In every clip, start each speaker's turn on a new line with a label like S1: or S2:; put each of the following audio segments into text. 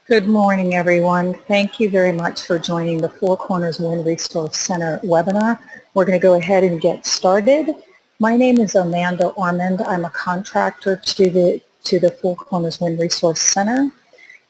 S1: Good morning, everyone. Thank you very much for joining the Four Corners Wind Resource Center webinar. We're going to go ahead and get started. My name is Amanda Ormond. I'm a contractor to the Four Corners Wind Resource Center.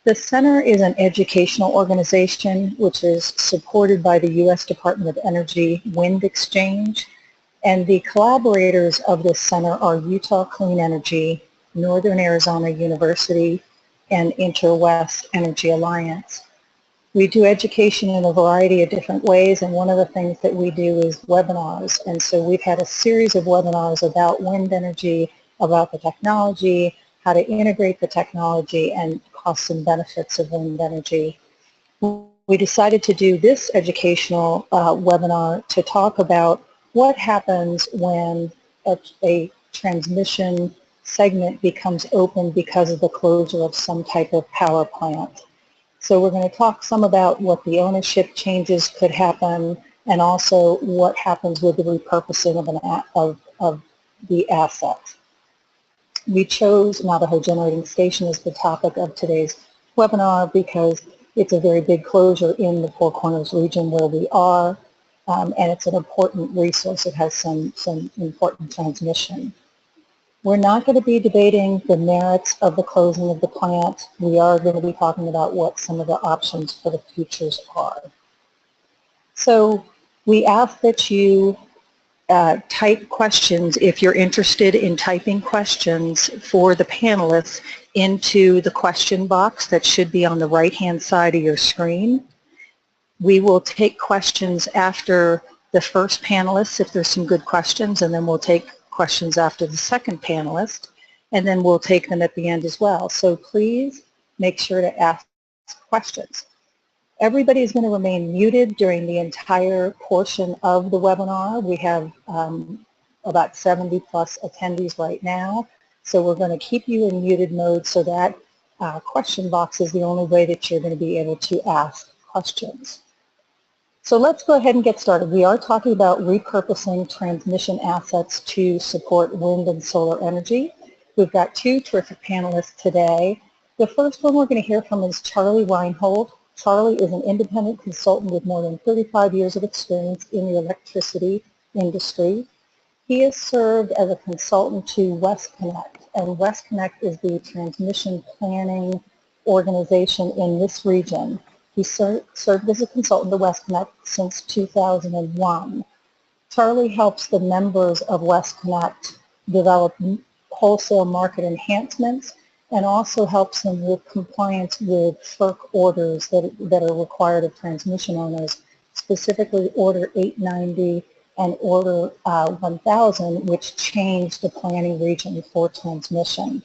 S1: The center is an educational organization which is supported by the U.S. Department of Energy Wind Exchange, and the collaborators of this center are Utah Clean Energy, Northern Arizona University, and Interwest Energy Alliance. We do education in a variety of different ways, and one of the things that we do is webinars. And so we've had a series of webinars about wind energy, about the technology, how to integrate the technology, and costs and benefits of wind energy. We decided to do this educational webinar to talk about what happens when a transmission segment becomes open because of the closure of some type of power plant. So we're going to talk some about what the ownership changes could happen, and also what happens with the repurposing of the asset. We chose Navajo Generating Station as the topic of today's webinar because it's a very big closure in the Four Corners region where we are, and it's an important resource. It has some important transmission. We're not going to be debating the merits of the closing of the plant. We are going to be talking about what some of the options for the futures are. So we ask that you type questions, if you're interested in typing questions for the panelists, into the question box that should be on the right-hand side of your screen. We will take questions after the first panelist if there's some good questions, and then we'll take questions after the second panelist, and then we'll take them at the end as well. So please make sure to ask questions. Everybody is going to remain muted during the entire portion of the webinar. We have about 70 plus attendees right now, so we're going to keep you in muted mode so that question box is the only way that you're going to be able to ask questions. So let's go ahead and get started. We are talking about repurposing transmission assets to support wind and solar energy. We've got two terrific panelists today. The first one we're going to hear from is Charlie Reinhold. Charlie is an independent consultant with more than 35 years of experience in the electricity industry. He has served as a consultant to WestConnect, and WestConnect is the transmission planning organization in this region. He served as a consultant to WestConnect since 2001. Charlie helps the members of WestConnect develop wholesale market enhancements, and also helps them with compliance with FERC orders that are required of transmission owners, specifically Order 890 and Order 1000, which changed the planning region for transmission.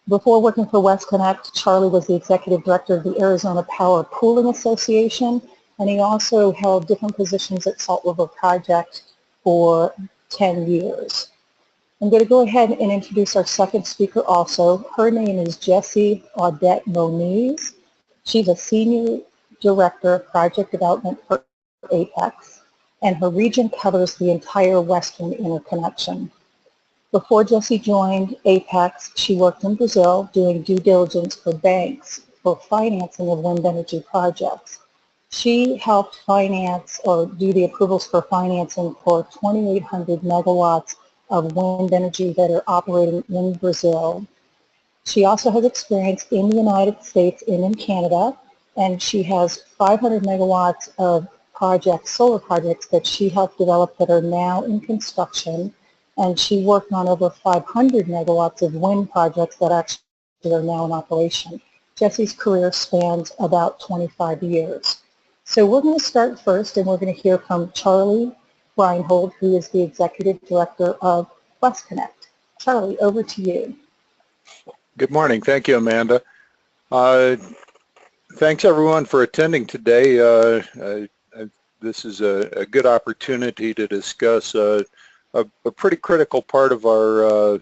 S1: Before working for WestConnect, Charlie was the executive director of the Arizona Power Pooling Association, and he also held different positions at Salt River Project for 10 years. I'm going to go ahead and introduce our second speaker also. Her name is Jessie Audette Moniz. She's a senior director of project development for Apex, and her region covers the entire Western interconnection. Before Jessie joined Apex, she worked in Brazil doing due diligence for banks for financing of wind energy projects. She helped finance or do the approvals for financing for 2,800 megawatts of wind energy that are operating in Brazil. She also has experience in the United States and in Canada, and she has 500 megawatts of projects, solar projects that she helped develop that are now in construction. And she worked on over 500 megawatts of wind projects that actually are now in operation. Jessie's career spans about 25 years. So we're going to start first, and we're going to hear from Charlie Reinhold, who is the executive director of WestConnect. Charlie, over to you.
S2: Good morning. Thank you, Amanda. Thanks, everyone, for attending today. This is a good opportunity to discuss a pretty critical part of our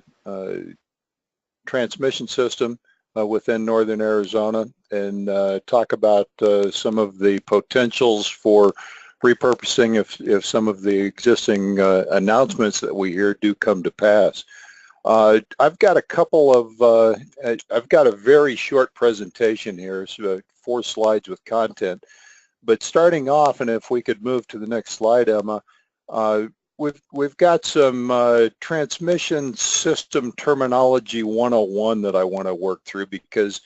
S2: transmission system within northern Arizona, and talk about some of the potentials for repurposing if some of the existing announcements that we hear do come to pass. I've got a couple of, I've got a very short presentation here, so 4 slides with content. But starting off, and if we could move to the next slide, Emma, we've got some transmission system terminology 101 that I want to work through, because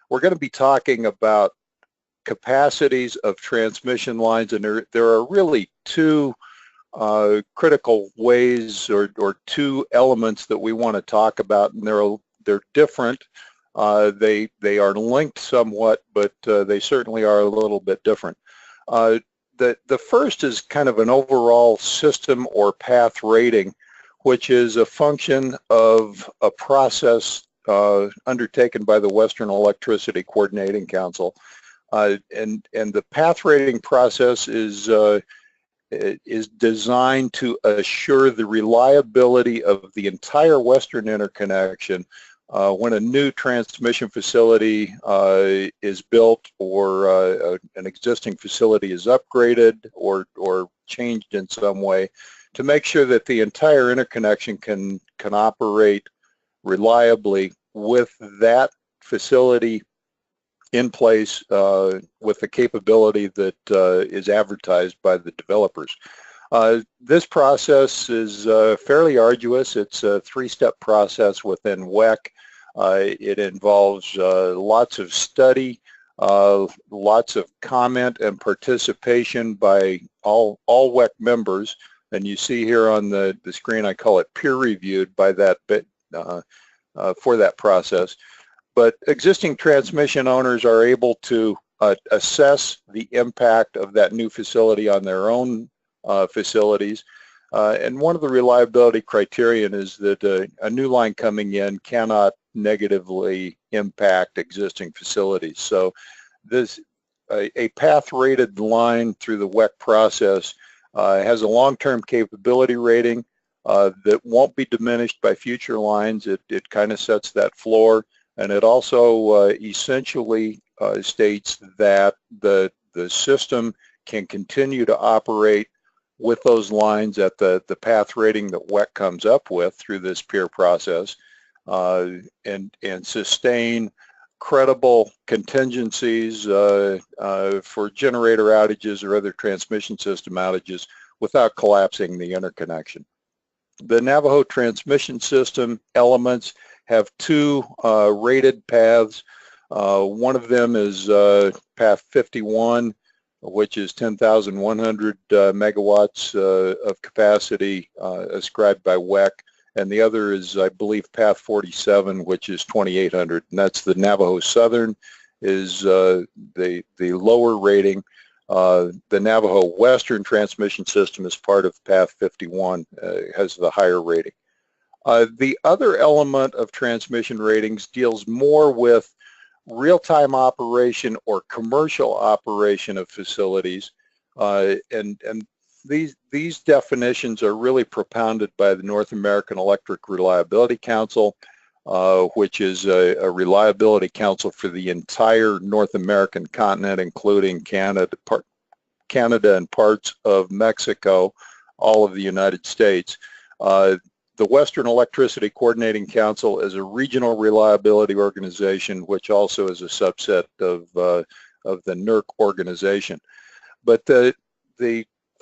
S2: we're going to be talking about capacities of transmission lines, and there are really 2 critical ways or 2 elements that we want to talk about, and they're different. They are linked somewhat, but they certainly are a little bit different. The first is kind of an overall system or path rating, which is a function of a process undertaken by the Western Electricity Coordinating Council. And the path rating process is designed to assure the reliability of the entire Western interconnection when a new transmission facility is built, or an existing facility is upgraded or changed in some way, to make sure that the entire interconnection can operate reliably with that facility in place, with the capability that is advertised by the developers. This process is fairly arduous. It's a 3-step process within WEC. It involves lots of study, lots of comment and participation by all WEC members. And you see here on the screen, I call it peer-reviewed by that bit for that process. But existing transmission owners are able to assess the impact of that new facility on their own facilities. And one of the reliability criterion is that a new line coming in cannot negatively impact existing facilities. So a path-rated line through the WEC process has a long-term capability rating that won't be diminished by future lines. It kind of sets that floor. And it also essentially states that the system can continue to operate with those lines at the path rating that WEC comes up with through this peer process, and sustain credible contingencies for generator outages or other transmission system outages without collapsing the interconnection. The Navajo transmission system elements have 2 rated paths. One of them is path 51, which is 10,100 megawatts of capacity ascribed by WEC, and the other is, I believe, path 47, which is 2,800, and that's the Navajo Southern is the lower rating. The Navajo Western transmission system is part of path 51, has the higher rating. The other element of transmission ratings deals more with real-time operation or commercial operation of facilities, and these definitions are really propounded by the North American Electric Reliability Council, which is a reliability council for the entire North American continent, including Canada and parts of Mexico, all of the United States. The Western Electricity Coordinating Council is a regional reliability organization, which also is a subset of the NERC organization. But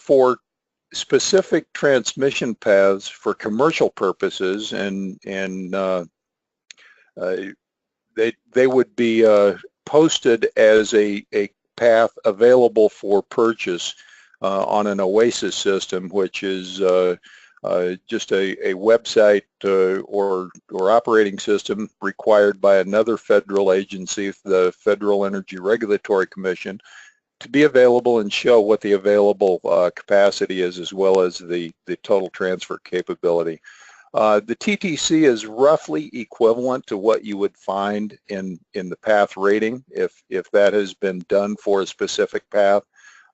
S2: for specific transmission paths for commercial purposes, and they would be posted as a path available for purchase on an OASIS system, which is just a website or operating system required by another federal agency, the Federal Energy Regulatory Commission, to be available and show what the available capacity is, as well as the total transfer capability. The TTC is roughly equivalent to what you would find in the path rating if that has been done for a specific path.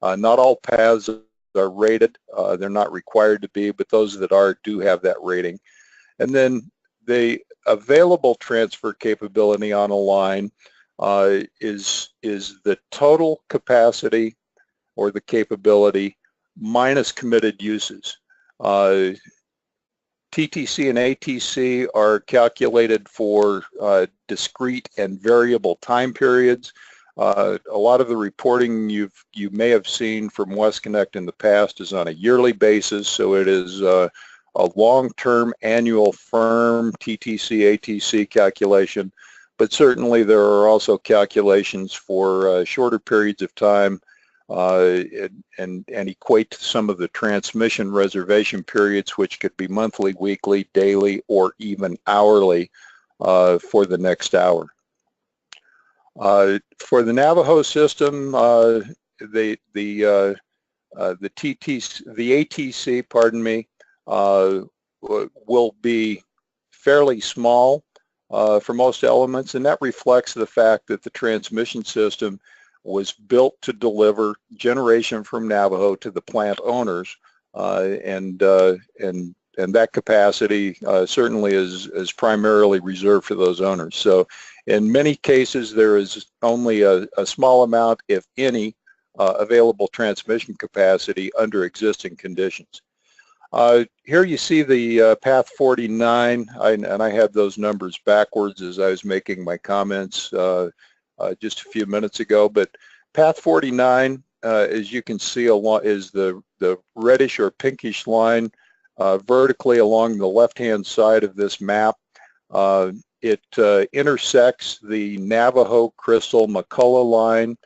S2: Not all paths are rated. They're not required to be, but those that are do have that rating. And then the available transfer capability on a line is the total capacity or the capability minus committed uses. TTC and ATC are calculated for discrete and variable time periods. A lot of the reporting you may have seen from WestConnect in the past is on a yearly basis, so it is a long-term annual firm TTC, ATC calculation, but certainly there are also calculations for shorter periods of time and equate to some of the transmission reservation periods, which could be monthly, weekly, daily, or even hourly for the next hour. For the Navajo system, the ATC, pardon me, will be fairly small for most elements, and that reflects the fact that the transmission system was built to deliver generation from Navajo to the plant owners, and that capacity certainly is primarily reserved for those owners. So in many cases there is only a small amount, if any, available transmission capacity under existing conditions. Here you see the path 49, and I had those numbers backwards as I was making my comments just a few minutes ago, but path 49, as you can see, is the reddish or pinkish line vertically along the left-hand side of this map. It intersects the Navajo Crystal McCullough line,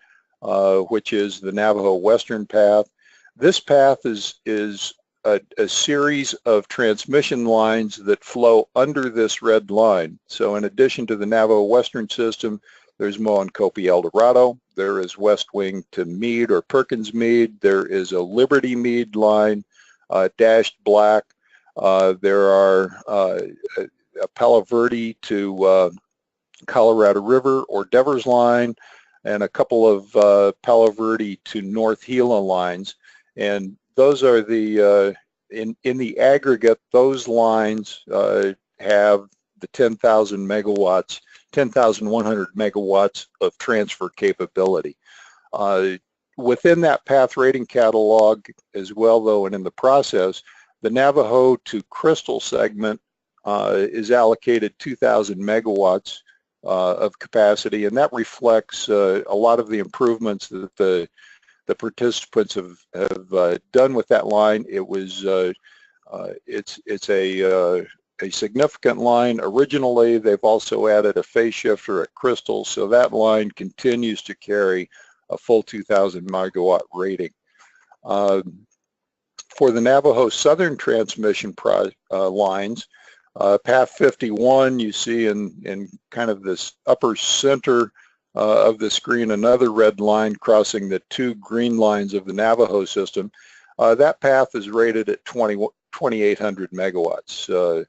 S2: which is the Navajo Western Path. This path is a series of transmission lines that flow under this red line. So in addition to the Navajo Western system, there's Moenkopi El Dorado, there is West Wing to Meade or Perkins Meade, there is a Liberty Meade line dashed black, there are a Palo Verde to Colorado River or Devers line, and a couple of Palo Verde to North Gila lines, and those are the in the aggregate, those lines have the 10,000 megawatts, 10,100 megawatts of transfer capability. Within that path rating catalog as well, though, and in the process, the Navajo to Crystal segment is allocated 2,000 megawatts of capacity, and that reflects a lot of the improvements that the participants have done with that line. It was it's a significant line. Originally, they've also added a phase shifter at Crystal, so that line continues to carry a full 2,000 megawatt rating. For the Navajo Southern transmission lines, path 51, you see in kind of this upper center of the screen another red line crossing the two green lines of the Navajo system. That path is rated at 2,800 megawatts.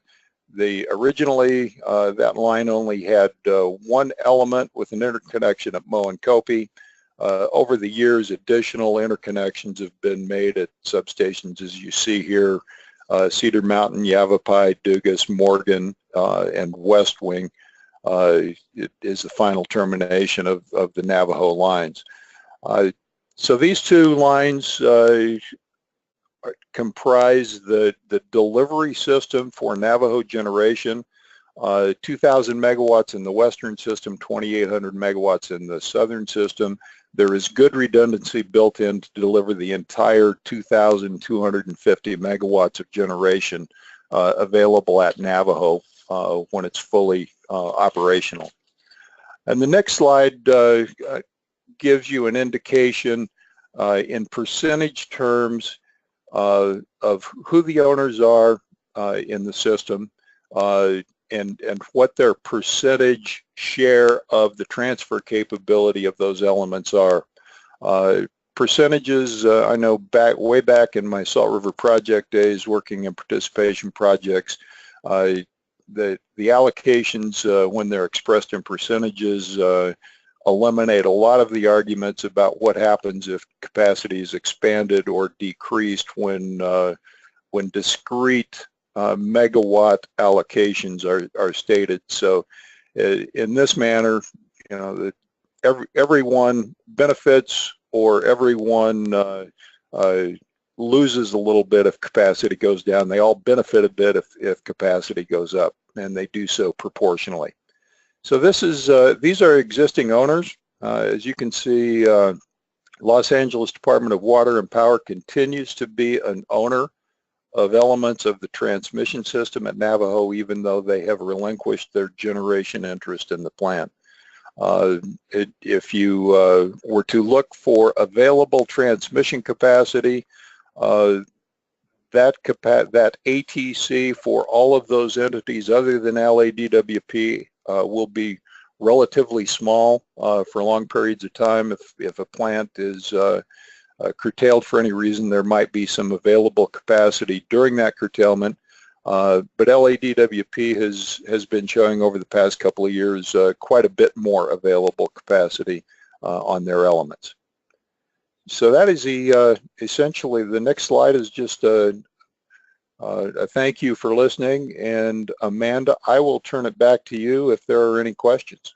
S2: Originally that line only had one element with an interconnection at Moenkopi. Over the years, additional interconnections have been made at substations, as you see here, Cedar Mountain, Yavapai, Dugas, Morgan, and West Wing. It is the final termination of the Navajo lines. So these two lines comprise the delivery system for Navajo generation, 2,000 megawatts in the western system, 2,800 megawatts in the southern system. There is good redundancy built in to deliver the entire 2,250 megawatts of generation available at Navajo when it's fully operational. And the next slide gives you an indication in percentage terms of who the owners are in the system and what their percentage share of the transfer capability of those elements are. Percentages, I know way back in my Salt River project days working in participation projects, the allocations when they're expressed in percentages eliminate a lot of the arguments about what happens if capacity is expanded or decreased when discrete megawatt allocations are stated. So in this manner, you know, everyone benefits or everyone loses a little bit if capacity goes down. They all benefit a bit if capacity goes up, and they do so proportionally. So this is these are existing owners. As you can see, Los Angeles Department of Water and Power continues to be an owner of elements of the transmission system at Navajo, even though they have relinquished their generation interest in the plant. If you were to look for available transmission capacity, that ATC for all of those entities other than LADWP will be relatively small for long periods of time. If a plant is curtailed for any reason, there might be some available capacity during that curtailment. But LADWP has been showing over the past couple of years quite a bit more available capacity on their elements. So that is essentially the next slide is just a thank you for listening. And Amanda, I will turn it back to you if there are any questions.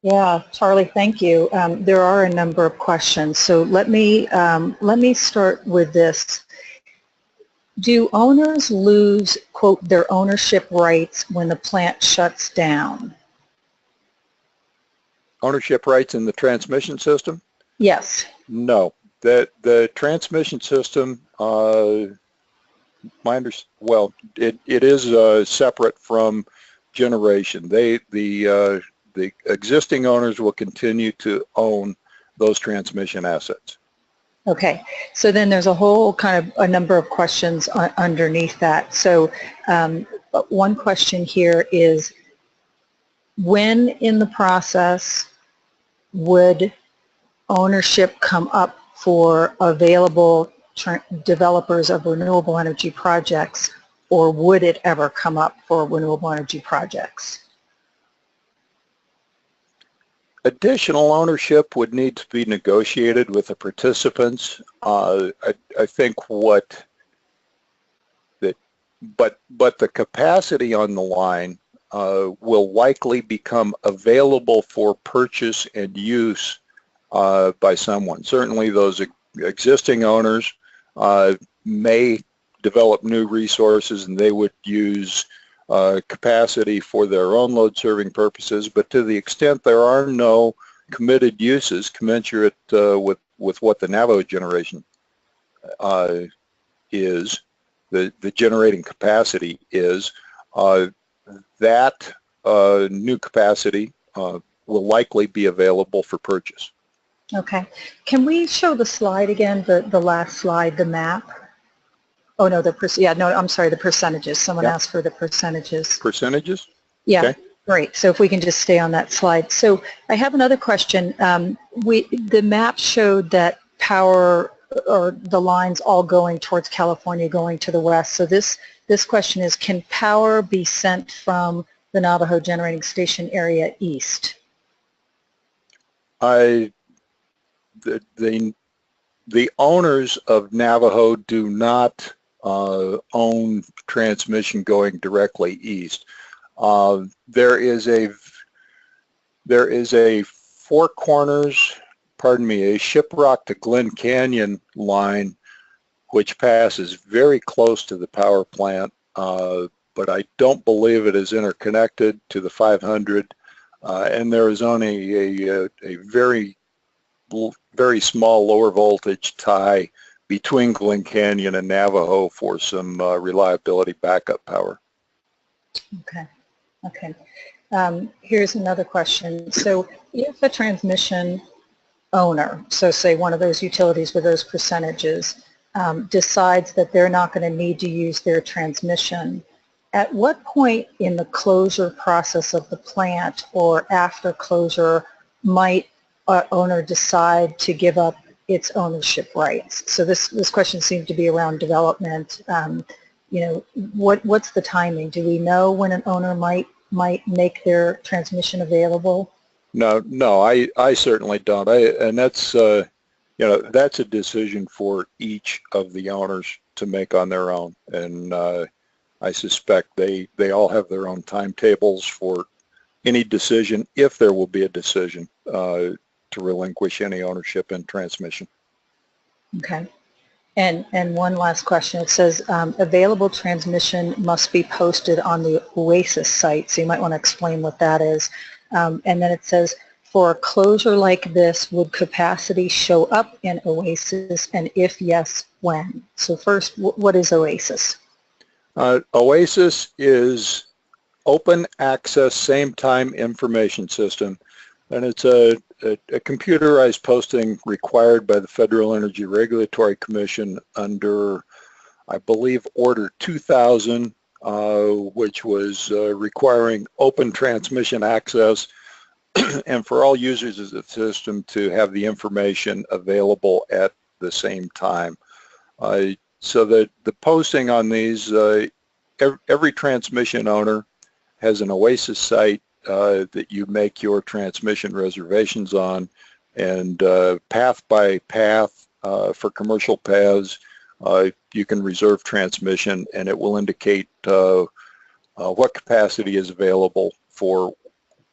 S1: Yeah, Charlie, thank you. There are a number of questions. So let me start with this. Do owners lose, quote, their ownership rights when the plant shuts down? Ownership rights in the transmission system? Yes. No. The transmission system, it is separate from generation. The existing owners will continue to own those transmission assets. Okay, so then there's a whole kind of a number of questions underneath that. So one question here is, when in the process would ownership come up for available developers of renewable energy projects, or would it ever come up for renewable energy projects? Additional ownership would need to be negotiated with the participants. I think but the capacity on the line will likely become available for purchase and use by someone. Certainly those existing owners may develop new resources and they would use capacity for their own load serving purposes, but to the extent there are no committed uses commensurate with what the Navajo generation is, the generating capacity is, that new capacity will likely be available for purchase. Okay. Can we show the slide again, the last slide, the map? Oh, no, I'm sorry, the percentages. Someone asked for the percentages. Percentages? Yeah, okay. Great. So if we can just stay on that slide. So I have another question. The map showed that power, or the lines all going towards California, going to the west. So this question is, can power be sent from the Navajo generating station area east? The owners of Navajo do not own transmission going directly east. There is a Four Corners, a Shiprock to Glen Canyon line which passes very close to the power plant, but I don't believe it is interconnected to the 500, and there is only a very small lower voltage tie between Glen Canyon and Navajo for some reliability backup power. Okay. Okay. Here's another question. So if a transmission owner, so say one of those utilities with those percentages, decides that they're not going to need to use their transmission, at what point in the closure process of the plant or after closure might an owner decide to give up its ownership rights? So this question seems to be around development. You know, what's the timing? Do we know when an owner might make their transmission available? No, I certainly don't. And that's you know, that's a decision for each of the owners to make on their own. And I suspect they all have their own timetables for any decision, if there will be a decision to relinquish any ownership in transmission. Okay. And one last question. It says available transmission must be posted on the OASIS site. So you might want to explain what that is. And then it says, for a closure like this, would capacity show up in OASIS, and if yes, when? So first, what is OASIS?
S2: OASIS is Open Access Same Time Information System, and it's a computerized posting required by the Federal Energy Regulatory Commission under, I believe, Order 2000, which was requiring open transmission access and for all users of the system to have the information available at the same time. So that the posting on these, every transmission owner has an OASIS site that you make your transmission reservations on, and path by path for commercial paths, you can reserve transmission, and it will indicate what capacity is available for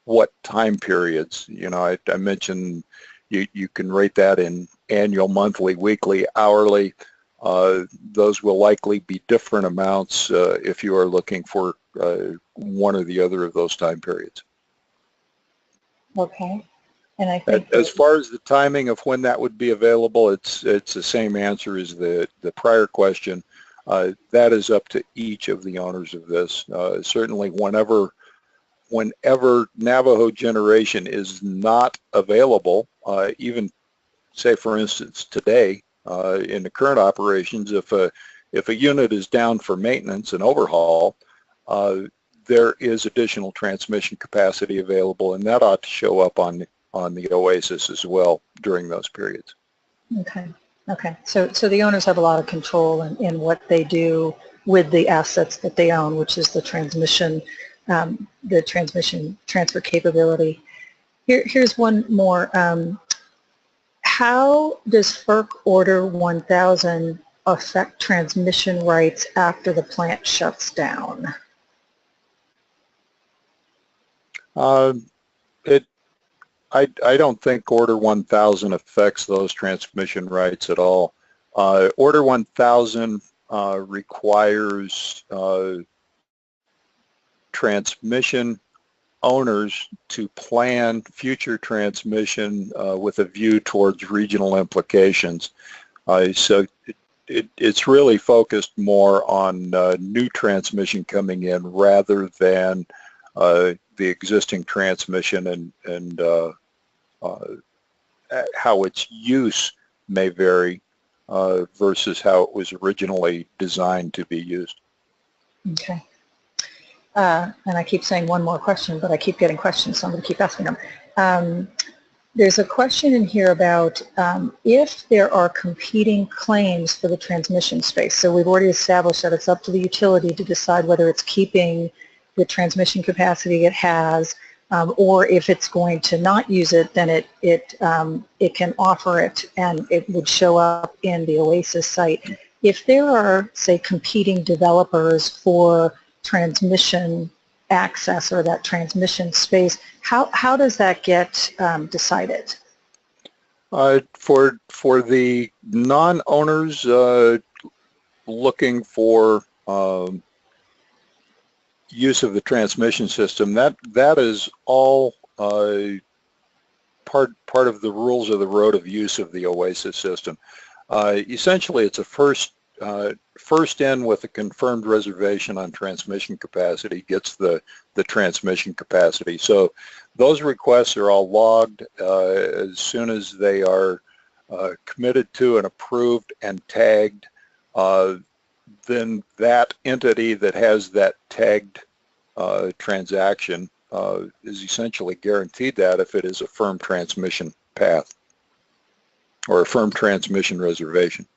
S2: what time periods. You know, I mentioned you can rate that in annual, monthly, weekly, hourly. Those will likely be different amounts if you are looking for one or the other of those time periods.
S1: Okay. And I think
S2: as far as the timing of when that would be available, it's the same answer as the prior question. That is up to each of the owners of this. Certainly whenever Navajo generation is not available, even say for instance today in the current operations, if a unit is down for maintenance and overhaul, there is additional transmission capacity available, and that ought to show up on the OASIS as well during those periods.
S1: Okay. Okay. So the owners have a lot of control in what they do with the assets that they own, which is the transmission transfer capability. Here's one more. How does FERC Order 1000 affect transmission rights after the plant shuts down?
S2: I don't think Order 1000 affects those transmission rights at all. Order 1000 requires transmission owners to plan future transmission with a view towards regional implications. So it's really focused more on new transmission coming in rather than the existing transmission and how its use may vary versus how it was originally designed to be used.
S1: Okay. And I keep saying one more question, but I keep getting questions, so I'm going to keep asking them. There's a question in here about if there are competing claims for the transmission space. So we've already established that it's up to the utility to decide whether it's keeping the transmission capacity it has, or if it's going to not use it, then it can offer it, and it would show up in the OASIS site. If there are, say, competing developers for transmission access or that transmission space, how does that get decided?
S2: For the non-owners looking for use of the transmission system, that is all part of the rules of the road of use of the OASIS system. Essentially, it's a first in with a confirmed reservation on transmission capacity gets the transmission capacity. So those requests are all logged as soon as they are committed to and approved and tagged. Then that entity that has that tagged transaction is essentially guaranteed that if it is a firm transmission path or a firm transmission reservation.